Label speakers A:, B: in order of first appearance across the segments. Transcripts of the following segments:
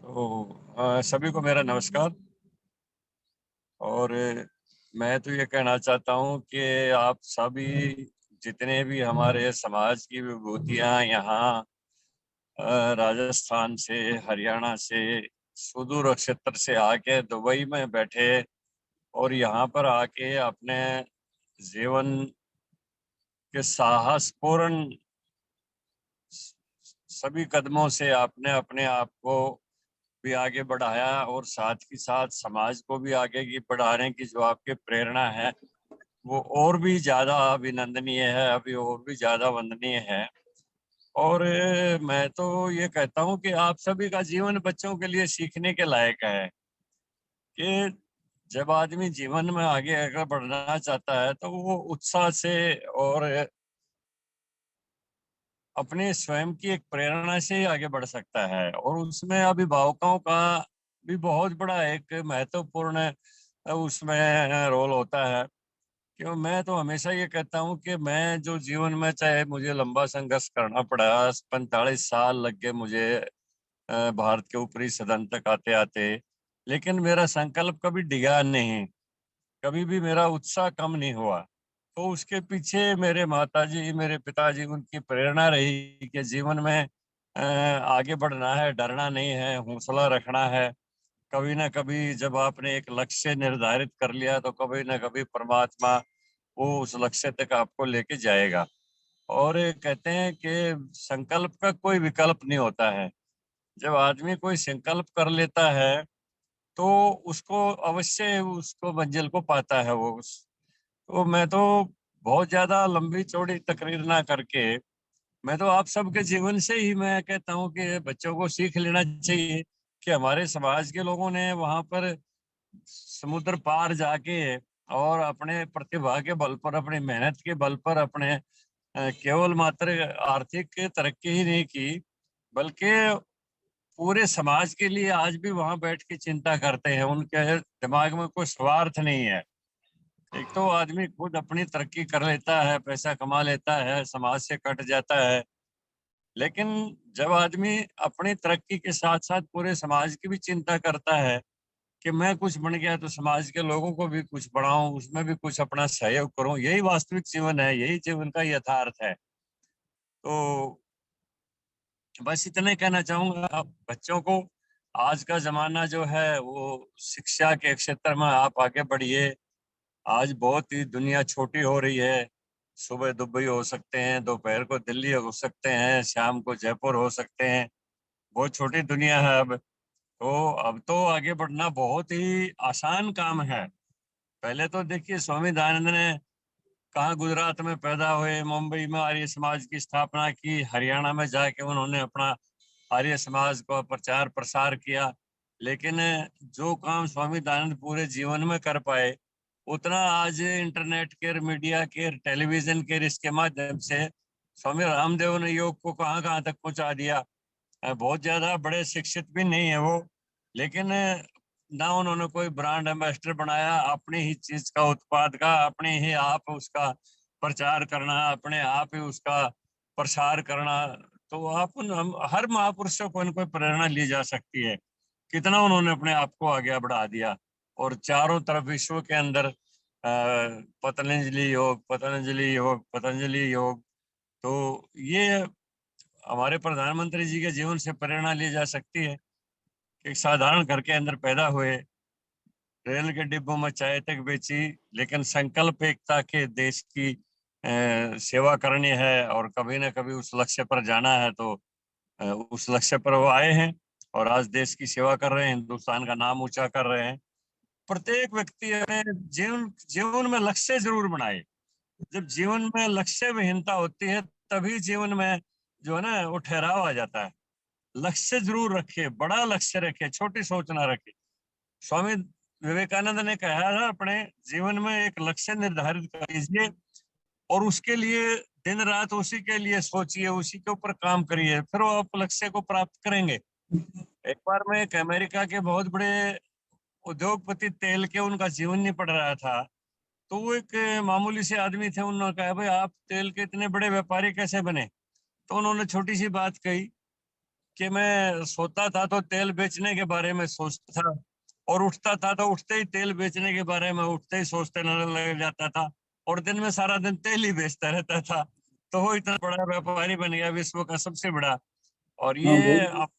A: सभी को मेरा नमस्कार। और मैं तो ये कहना चाहता हूँ कि आप सभी जितने भी हमारे समाज की विभूतियाँ यहाँ राजस्थान से, हरियाणा से, सुदूर क्षेत्र से आके दुबई में बैठे और यहाँ पर आके अपने जीवन के साहसपूर्ण सभी कदमों से आपने अपने आप को भी आगे बढ़ाया और साथ ही साथ समाज को भी आगे की बढ़ाने की जो आपकी प्रेरणा है वो और भी ज्यादा अभिनंदनीय है, अभी और भी ज्यादा वंदनीय है। और मैं तो ये कहता हूँ कि आप सभी का जीवन बच्चों के लिए सीखने के लायक है कि जब आदमी जीवन में आगे अगर बढ़ना चाहता है तो वो उत्साह से और अपने स्वयं की एक प्रेरणा से ही आगे बढ़ सकता है। और उसमें अभिभावकों का भी बहुत बड़ा एक महत्वपूर्ण उसमें रोल होता है। क्यों, मैं तो हमेशा ये कहता हूँ कि मैं जो जीवन में चाहे मुझे लंबा संघर्ष करना पड़ा, 45 साल लग गए मुझे भारत के ऊपरी सदन तक आते आते, लेकिन मेरा संकल्प कभी डिगा नहीं, कभी भी मेरा उत्साह कम नहीं हुआ। तो उसके पीछे मेरे माताजी, मेरे पिताजी, उनकी प्रेरणा रही कि जीवन में आगे बढ़ना है, डरना नहीं है, हौसला रखना है। कभी ना कभी जब आपने एक लक्ष्य निर्धारित कर लिया तो कभी ना कभी परमात्मा वो उस लक्ष्य तक आपको लेके जाएगा। और ये कहते हैं कि संकल्प का कोई विकल्प नहीं होता है। जब आदमी कोई संकल्प कर लेता है तो उसको अवश्य उसको मंजिल को पाता है वो। तो मैं तो बहुत ज्यादा लंबी चौड़ी तकरीर ना करके मैं तो आप सबके जीवन से ही मैं कहता हूँ कि बच्चों को सीख लेना चाहिए कि हमारे समाज के लोगों ने वहां पर समुद्र पार जाके और अपने प्रतिभा के बल पर, अपनी मेहनत के बल पर, अपने केवल मात्र आर्थिक तरक्की ही नहीं की, बल्कि पूरे समाज के लिए आज भी वहां बैठ के चिंता करते हैं। उनके दिमाग में कोई स्वार्थ नहीं है। एक तो आदमी खुद अपनी तरक्की कर लेता है, पैसा कमा लेता है, समाज से कट जाता है, लेकिन जब आदमी अपनी तरक्की के साथ साथ पूरे समाज की भी चिंता करता है कि मैं कुछ बन गया तो समाज के लोगों को भी कुछ बढ़ाऊं, उसमें भी कुछ अपना सहयोग करूं, यही वास्तविक जीवन है, यही जीवन का यथार्थ है। तो बस इतने कहना चाहूंगा आप बच्चों को। आज का जमाना जो है वो शिक्षा के क्षेत्र में आप आगे बढ़िए। आज बहुत ही दुनिया छोटी हो रही है। सुबह दुबई हो सकते हैं, दोपहर को दिल्ली हो सकते हैं, शाम को जयपुर हो सकते हैं। बहुत छोटी दुनिया है अब तो आगे बढ़ना बहुत ही आसान काम है। पहले तो देखिए स्वामी दयानंद ने कहाँ गुजरात में पैदा हुए, मुंबई में आर्य समाज की स्थापना की, हरियाणा में जाके उन्होंने अपना आर्य समाज को प्रचार प्रसार किया। लेकिन जो काम स्वामी दयानंद पूरे जीवन में कर पाए उतना आज इंटरनेट के, मीडिया के, टेलीविजन के इसके माध्यम से स्वामी रामदेव ने योग को कहाँ कहाँ तक पहुंचा दिया। बहुत ज्यादा बड़े शिक्षित भी नहीं है वो, लेकिन ना उन्होंने कोई ब्रांड एम्बेसडर बनाया, अपनी ही चीज का, उत्पाद का अपने ही आप उसका प्रचार करना, अपने आप ही उसका प्रसार करना। तो आप हम हर महापुरुष से कोई न कोई प्रेरणा ली जा सकती है। कितना उन्होंने अपने आप को आगे बढ़ा दिया और चारों तरफ विश्व के अंदर पतंजलि योग, पतंजलि योग, पतंजलि योग। तो ये हमारे प्रधानमंत्री जी के जीवन से प्रेरणा ली जा सकती है। एक साधारण घर के अंदर पैदा हुए, रेल के डिब्बों में चाय तक बेची, लेकिन संकल्प एकता के देश की सेवा करनी है और कभी ना कभी उस लक्ष्य पर जाना है। तो उस लक्ष्य पर वो आए हैं और आज देश की सेवा कर रहे हैं, हिंदुस्तान का नाम ऊंचा कर रहे हैं। प्रत्येक व्यक्ति अपने जीवन जीवन में लक्ष्य जरूर बनाए। जब जीवन में लक्ष्य विहीनता होती है तभी जीवन में जो है ना वो ठहराव आ जाता है। लक्ष्य जरूर रखे, बड़ा लक्ष्य रखे, छोटी सोच ना रखे। स्वामी विवेकानंद ने कहा था अपने जीवन में एक लक्ष्य निर्धारित कर लीजिए और उसके लिए दिन रात उसी के लिए सोचिए, उसी के ऊपर काम करिए, फिर वो आप लक्ष्य को प्राप्त करेंगे। एक बार मैं एक अमेरिका के बहुत बड़े उद्योगपति तेल के उनका जीवन नहीं पढ़ रहा था। तो वो एक मामूली से आदमी थे, उन्होंने कहा भाई आप तेल के इतने बड़े व्यापारी कैसे बने? तो उन्होंने छोटी सी बात कही कि मैं सोता था तो तेल बेचने के बारे में सोचता था, और उठता था तो उठते ही तेल बेचने के बारे में उठते ही सोचते लग जाता था, और दिन में सारा दिन तेल ही बेचता रहता था। तो वो इतना बड़ा व्यापारी बन गया, विश्व का सबसे बड़ा। और
B: हाँ
A: ये
B: बहुत।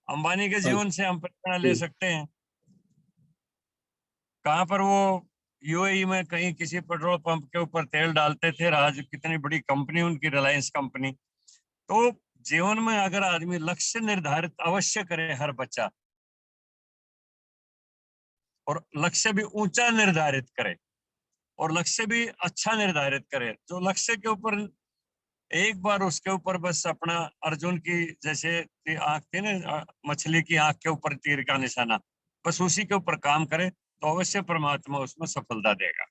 A: अंबानी के
B: हाँ
A: जीवन से हम प्रेरणा ले
B: जी।
A: सकते हैं। कहाँ पर वो यूएई में कहीं किसी पेट्रोल पंप के ऊपर तेल डालते थे, आज कितनी बड़ी कंपनी उनकी, रिलायंस कंपनी। तो जीवन में अगर आदमी लक्ष्य निर्धारित अवश्य करे, हर बच्चा, और लक्ष्य भी ऊंचा निर्धारित करे, और लक्ष्य भी अच्छा निर्धारित करे, जो लक्ष्य के ऊपर एक बार उसके ऊपर बस अपना, अर्जुन की जैसे आंख थी ना, मछली की आंख के ऊपर तीर का निशाना, बस उसी के ऊपर काम करे तो अवश्य परमात्मा उसमें सफलता देगा।